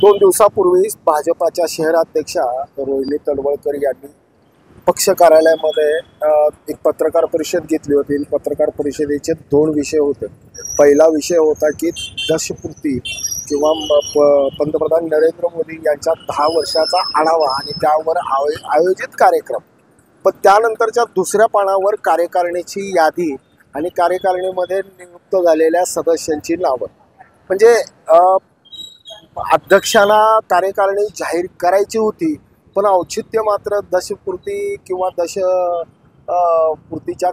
2 दिवसापूर्वी भाजपाच्या शहराध्यक्षा रोहिणी तळवलकर यांनी पक्ष कार्यालयामध्ये एक पत्रकार परिषद घेतली होती. पत्रकार परिषदेचे 2 विषय होते. पहिला विषय होता की दशपूर्ती किंवा पंतप्रधान नरेंद्र मोदी यांच्या 10 वर्षाचा आढावा आणि त्यावर आयोजित कार्यक्रम. पण त्यानंतरच्या दुसऱ्या पानावर कार्यकारिणीची यादी आणि कार्यकारिणीमध्ये नियुक्त झालेल्या सदस्यांची नावं. म्हणजे अध्यक्षांना कार्यकारिणी जाहीर करायची होती, पण औचित्य मात्र दशपूर्ती किंवा दशपूर्तीच्या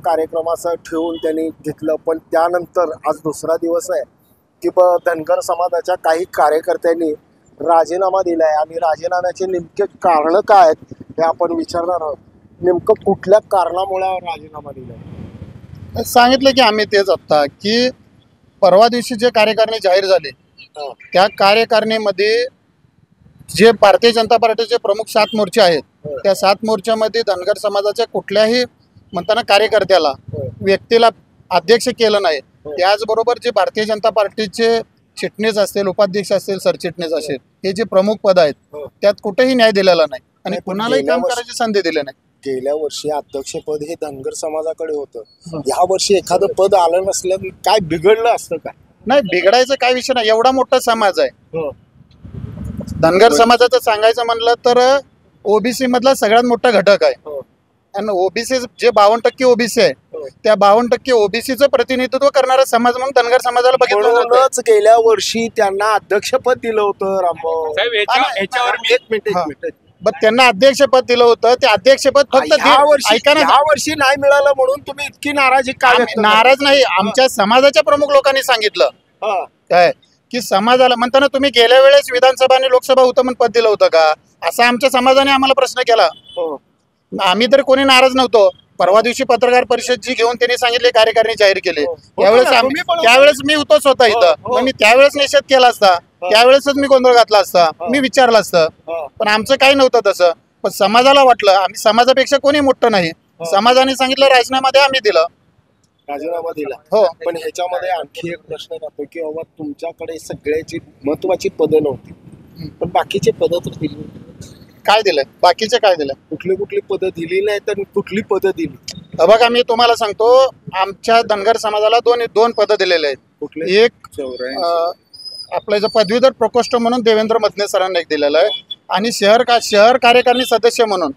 कार्यक्रमाचं ठेवून त्यांनी घेतलं. पण त्यानंतर आज दुसरा दिवस आहे की धनगर समाजाच्या काही कार्यकर्त्यांनी राजीनामा दिला आहे आणि राजीनाम्याचे नेमके कारणं काय आहेत हे आपण विचारणार आहोत. नेमकं कुठल्या कारणामुळे राजीनामा दिला सांगितलं की आम्ही तेच आत्ता की परवा दिवशी जे कार्यकारिणी जाहीर झाले त्या कार्यकारिणीमध्ये जे भारतीय जनता पार्टीचे प्रमुख 7 मोर्चे आहेत त्या 7 मोर्चामध्ये धनगर समाजाच्या कुठल्याही म्हणताना कार्यकर्त्याला व्यक्तीला अध्यक्ष केलं नाही. त्याचबरोबर जे भारतीय जनता पार्टीचे चिटणीस असतील, उपाध्यक्ष असतील, सरचिटणीस असतील, हे जे प्रमुख पद आहेत त्यात कुठेही न्याय दिलेला नाही आणि कुणालाही काम करायची संधी दिली नाही. गेल्या वर्षी अध्यक्षपद हे धनगर समाजाकडे होतं. या वर्षी एखादं पद आलं नसलं काय बिघडलं असतं काय? नाही, बिघडायचं काय विषय नाही. एवढा मोठा समाज आहे धनगर समाजाचं. सांगायचं म्हणलं तर ओबीसी मधला सगळ्यात मोठा घटक आहे आणि ओबीसी जे 52% ओबीसी आहे त्या 52% ओबीसीचं प्रतिनिधित्व करणारा समाज म्हणून धनगर समाजाला बघितलं जातं. गेल्या वर्षी त्यांना अध्यक्षपद दिलं होतं रामभाऊ. त्यांना अध्यक्षपद दिलं होतं. ते अध्यक्षपद फक्त ह्या वर्षी नाही मिळालं म्हणून तुम्ही इतकी नाराजी काय? नाराज नाही, आमच्या समाजाच्या प्रमुख लोकांनी सांगितलं काय की समाजाला म्हणताना तुम्ही गेल्या वेळेस विधानसभा आणि लोकसभा उत्तम पद दिलं होतं का असा आमच्या समाजाने आम्हाला प्रश्न केला. आम्ही तर कोणी नाराज नव्हतो. परवा दिवशी पत्रकार परिषद जी घेऊन त्यांनी सांगितले कार्यकारिणी जाहीर केली त्यावेळेस मी होतो स्वतः इथं. पण मी त्यावेळेस निषेध केला असता, त्यावेळेसच मी गोंधळ घातला असता, मी विचारलं असतं. पण आमचं काही नव्हतं तसं. पण समाजाला वाटलं आम्ही समाजापेक्षा कोणी मोठं नाही. समाजाने सांगितलं राजीनामा द्या, आम्ही दिलं राजीनामा दिला. हो. पण ह्याच्यामध्ये आणखी एक प्रश्न राहतो की बाबा तुमच्याकडे सगळ्याची महत्वाची पदं नव्हती, पण बाकीचे पदं तर दिली. काय दिलं? बाकीचे काय दिलं? कुठली पदं दिली नाही तर कुठली पदं दिली? बघा मी तुम्हाला सांगतो, आमच्या धनगर समाजाला दोन पदं दिलेले आहेत. कुठले? एक आपलं जो पदवीधर प्रकोष्ठ म्हणून देवेंद्र मदने सरांना एक दिलेलं आहे आणि शहर कार्यकारिणी सदस्य म्हणून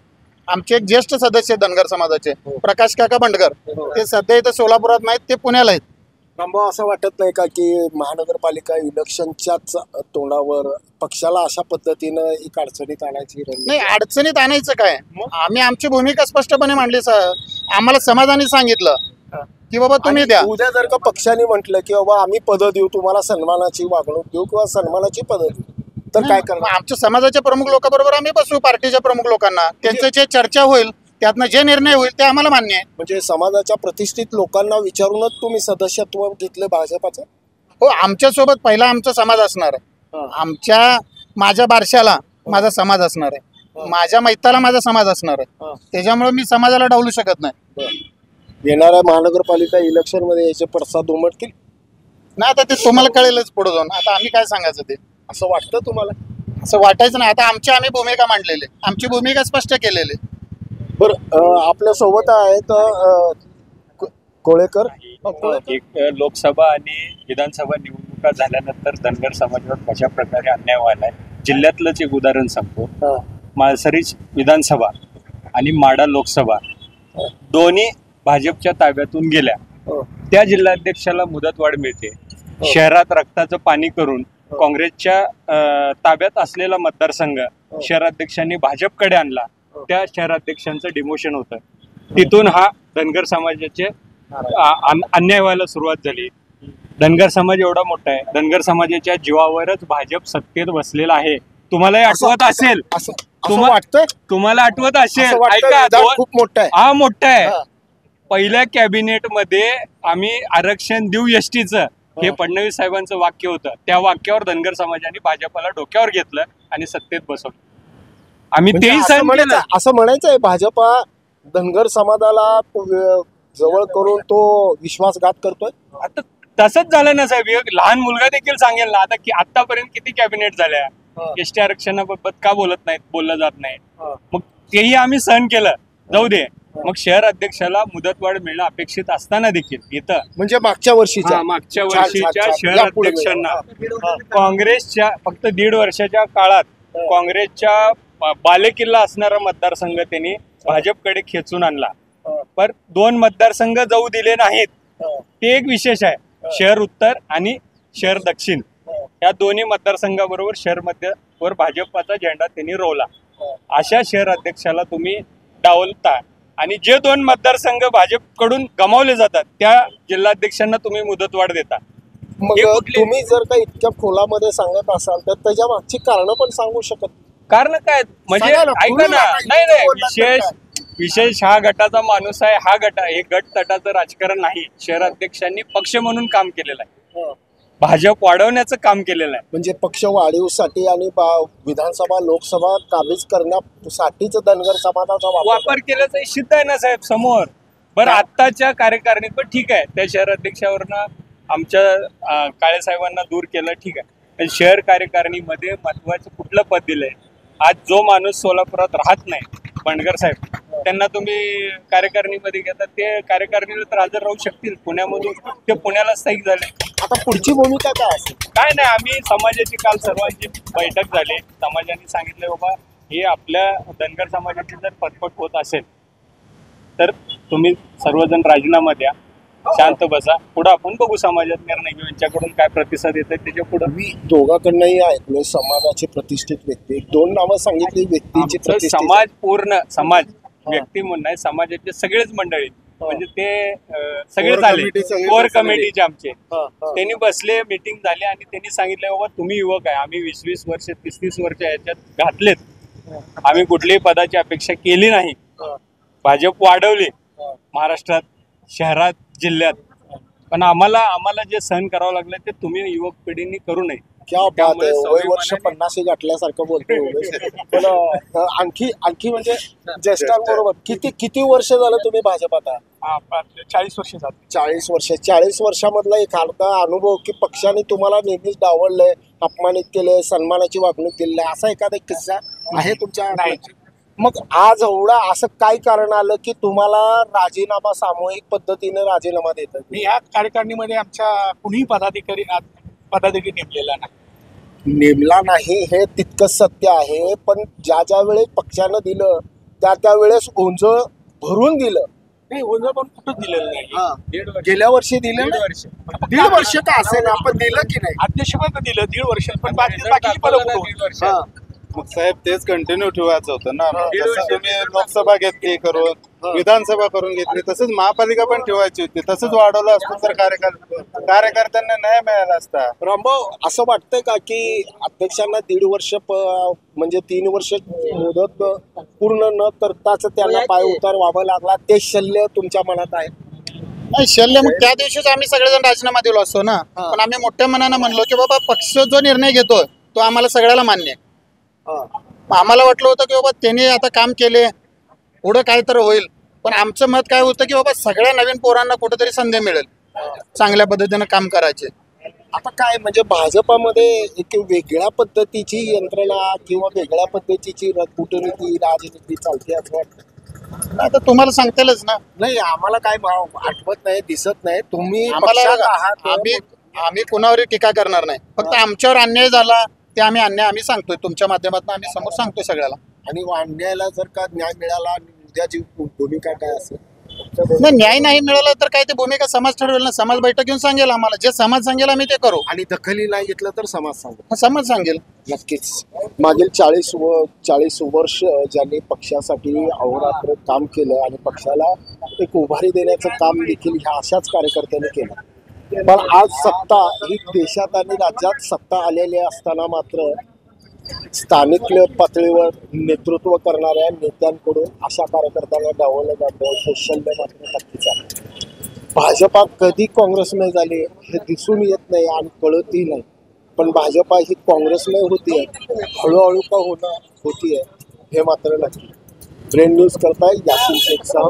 आमचे एक ज्येष्ठ सदस्य धनगर समाजाचे प्रकाश काका बंडकर, ते सध्या इथं सोलापुरात नाहीत, ते पुण्याला आहेत. रामभाऊ, असं वाटत नाही का की महानगरपालिका इलेक्शनच्याच तोंडावर पक्षाला अशा पद्धतीनं एक अडचणीत आणायची? नाही, अडचणीत आणायचं काय, आम्ही आमची भूमिका स्पष्टपणे मांडली. आम्हाला समाजाने सांगितलं की बाबा तुम्ही द्या. उद्या जर का पक्षाने म्हटलं की बाबा आम्ही पदं देऊ तुम्हाला, सन्मानाची वागणूक देऊ किंवा सन्मानाची पदं देऊ, तर काय करणार? आमच्या समाजाच्या प्रमुख लोकांबरोबर आम्ही बसू, पार्टीच्या प्रमुख लोकांना त्यांचं जे चर्चा होईल त्यातनं जे निर्णय होईल ते आम्हाला मान्य आहे. म्हणजे समाजाच्या प्रतिष्ठित लोकांना विचारूनच तुम्ही सदस्यत्व घेतलं भाजपाचं? हो, आमच्यासोबत पहिला आमचा समाज असणार आहे. माझ्या बारशाला माझा समाज असणार आहे, माझ्या मैताला माझा समाज असणार आहे. त्याच्यामुळे मी समाजाला डावलू शकत नाही. येणाऱ्या महानगरपालिका इलेक्शन मध्ये याचे पडसाद उमटतील? नाही, आता ते तुम्हाला कळेलच पुढे जाऊन. आता आम्ही काय सांगायचं ते? असं वाटतं तुम्हाला? असं वाटायचं नाही. आता आम्ही भूमिका मांडलेली, आमची भूमिका स्पष्ट केलेली. बरं, आपल्या सोबत आहेत कोळेकर. एक लोकसभा आणि विधानसभा निवडणुका झाल्यानंतर धनगर समाजावर कशा प्रकारे अन्याय व्हायलाय जिल्ह्यातलंच एक उदाहरण सांगतो. माळसरीच विधानसभा आणि माडा लोकसभा दोन्ही भाजपच्या ताब्यातून गेल्या. त्या जिल्हाध्यक्षाला मुदतवाढ मिळते. शहरात रक्ताचं पाणी करून काँग्रेसच्या ताब्यात असलेला मतदारसंघ शहराध्यक्षांनी भाजपकडे आणला. त्या शहराध्यक्षांचं डिमोशन होतं. तिथून हा धनगर समाजाचे अन्याय व्हायला सुरुवात झाली. धनगर समाज एवढा मोठा आहे, धनगर समाजाच्या जीवावरच भाजप सत्तेत बसलेला आहे. तुम्हालाही आठवत असेल, तुम्हाला आठवत असेल, ऐका, खूप मोठा आहे. हा मोठा आहे. पहिल्या कॅबिनेट मध्ये आम्ही आरक्षण देऊ एसटीचं, हे फडणवीस साहेबांचं वाक्य होतं. त्या वाक्यावर धनगर समाजाने भाजपला डोक्यावर घेतलं आणि सत्तेत बसवलं. आम्ही तेही असं म्हणायचं आहे भाजपा धनगर समाजाला जवळ करून तो विश्वासघात करतोय. आता तसंच झालं ना साहेब. एक लहान मुलगा देखील सांगेल ना आता की आतापर्यंत किती कॅबिनेट झाल्या, एसटी आरक्षणाबाबत का बोललं जात नाही, मग तेही आम्ही सहन केलं, जाऊ दे. मग शहर अध्यक्षाला मुदतवाढ मिळणं अपेक्षित असताना देखील इथं म्हणजे मागच्या वर्षीच्या शहर अध्यक्षांना काँग्रेसच्या फक्त 1.5 वर्षाच्या काळात काँग्रेसच्या बालेकिल्ला असणारा मतदारसंघ त्यांनी भाजपकडे खेचून आणला, पण 2 मतदारसंघ जाऊ दिले नाहीत. ते एक विशेष आहे. शहर उत्तर आणि शहर दक्षिण या दोन्ही मतदारसंघाबरोबर शहर मध्यवर भाजपचा झेंडा त्यांनी रोवला. अशा शहर अध्यक्षाला तुम्ही डावलता आणि जे 2 मतदारसंघ भाजपकडून गमावले जातात त्या जिल्हाध्यक्षांना तुम्ही मुदतवाढ देता. मग तुम्ही जर का इतक्या खोलामध्ये सांगत असाल तर त्याच्या मागची कारण पण सांगू शकत? कारण काय म्हणजे ऐका ना, नाही विशेष हा गटाचा माणूस आहे. हे गट तटाचं राजकारण नाही. शहर अध्यक्षांनी पक्ष म्हणून काम केलेलं आहे, भाजप वाढवण्याचं काम केलेलं आहे. म्हणजे पक्ष वाढीसाठी आणि विधानसभा लोकसभा काबीज करण्यासाठीच धनगर समाजाचा वापर केल्याचं सिद्ध आहे ना साहेब समोर. बरं आत्ताच्या कार्यकारिणीत पण ठीक आहे, त्या शहर अध्यक्षावरनं आमच्या काळे साहेबांना दूर केलं, ठीक आहे. पण शहर कार्यकारिणीमध्ये महत्वाचं कुठलं पद दिलंय? आज जो माणूस सोलापुरात राहत नाही, बंडगर साहेब, त्यांना तुम्ही कार्यकारिणीमध्ये घेतात, ते कार्यकारिणीला तर हजर राहू शकतील. पुण्यामधून ते पुण्याला स्थायिक झाले. आता पुढची भूमिका काय असेल? काय नाही, आम्ही समाजाची काल सर्वांची बैठक झाली. समाजाने सांगितलं बाबा हे आपल्या धनगर समाजाची जर पटपट होत असेल तर तुम्ही सर्वजण राजीनामा द्या, शांत बसा, पुढे आपण बघू, समाजात निर्णय घेऊ. यांच्याकडून काय प्रतिसाद येत आहे त्याच्या पुढे. मी दोघांकडनंही ऐकलोय. समाजाचे प्रतिष्ठित व्यक्ती 2 नावं सांगितली व्यक्तीची. समाज पूर्ण समाज व्यक्ती म्हणून नाही, समाजाचे सगळेच मंडळी म्हणजे ते सगळेच आले कोर कमिटीचे आमचे. त्यांनी बसले, मीटिंग झाली आणि त्यांनी सांगितलं बाबा तुम्ही युवक आहे, आम्ही 20-20 वर्ष 30-30 वर्ष याच्यात घातलेत, आम्ही कुठल्याही पदाची अपेक्षा केली नाही. भाजप वाढवली महाराष्ट्रात, शहरात, जिल्ह्यात, पण आम्हाला जे सहन करावं लागलं ते तुम्ही युवक पिढीने करू नये. क्या बात आहे, वय वर्ष 50 गाठल्यासारखं बोलतोय. पण आणखी म्हणजे ज्येष्ठांबरोबर किती वर्ष झालं तुम्ही भाजपात? 40 वर्ष झाली. 40 वर्ष. 40 वर्षामधला एक अनुभव की पक्षाने तुम्हाला नेहमीच डावललंय, अपमानित केलंय, सन्मानाची वागणूक केली आहे, असा एखादा किस्सा आहे तुमच्या? मग आज एवढा असं काय कारण आलं की तुम्हाला राजीनामा, सामूहिक पद्धतीने राजीनामा देतात? या कार्यकारिणीमध्ये आमच्या कुणीही पदाधिकारी नेमला नाही हे तितकंच सत्य आहे, पण ज्या वेळेस पक्षानं दिलं त्या वेळेस ओंझ भरून दिलं. नाही, ओंझ पण कुठं दिलेलं नाही. गेल्या वर्षी दिलं. 1.5 वर्ष का असेल, आपण दिलं की नाही? अध्यक्षपद दिलं 1.5 वर्ष, पण बाकीची पदं कुठं? मग साहेब तेच कंटिन्यू ठेवायचं होतं ना. जसं तुम्ही लोकसभा घेतली करून, विधानसभा करून घेतली, तसंच महापालिका पण ठेवायची होती. तसंच वाढवलं असतं तर कार्यकर्त्यांना न्याय मिळाला असता. रामभाऊ, असं वाटतंय का की अध्यक्षांना 1.5 वर्ष म्हणजे 3 वर्ष मुदत पूर्ण न करताच त्यांना पाय उतार व्हावा लागला, ते शल्य तुमच्या मनात आहे? नाही शल्य, मग त्या दिवशीच आम्ही सगळेजण राजीनामा दिलो असतो ना. पण आम्ही मोठ्या मनानं म्हणलो की बाबा पक्ष जो निर्णय घेतो तो आम्हाला सगळ्याला मान्य आहे. आम्हाला वाटलं होतं की बाबा त्यांनी आता काम केले, पुढं काय तर होईल. पण आमचं मत काय होतं की बाबा सगळ्या नवीन पोरांना कुठेतरी संधी मिळेल चांगल्या पद्धतीनं काम करायचे. आता काय म्हणजे भाजपामध्ये एक वेगळ्या पद्धतीची यंत्रणा किंवा वेगळ्या पद्धतीची कूटनीती, राजनीती चालते असं वाटतं? आता तुम्हाला सांगतेलच ना. नाही, आम्हाला काय आठवत नाही, दिसत नाही. तुम्ही आम्ही कुणावरही टीका करणार नाही. फक्त आमच्यावर अन्याय झाला ते आम्ही सांगतोय, तुमच्या माध्यमातून आम्ही समोर सांगतोय सगळ्याला. आणि अन्यायाला जर का न्याय मिळाला, उद्याची भूमिका काय असेल? न्याय नाही मिळाला तर काय ते भूमिका समाज ठरवेल ना. समाज बैठक घेऊन सांगेल आम्हाला, जे समाज सांगेल आम्ही ते करू. आणि दखली नाही घेतलं तर समाज सांगेल. नक्कीच. मागील 40 वर्ष ज्यांनी पक्षासाठी अहोरात्र काम केलं आणि पक्षाला एक उभारी देण्याचं काम देखील ह्या अशाच कार्यकर्त्यांनी केलं. पण आज सत्ता ही देशात आणि राज्यात सत्ता आलेली असताना मात्र स्थानिक पातळीवर नेतृत्व करणाऱ्या नेत्यांकडून अशा कार्यकर्त्यांना डावललं जातं, हे शल्य मात्र नक्कीच आहे. भाजपा कधी काँग्रेसमय झाली हे दिसून येत नाही आणि कळतही नाही, पण भाजपा ही काँग्रेसमय होतीये, हळूहळू का होतीये हे मात्र नक्की. ब्रेन न्यूज करताय यासिन शेख सह.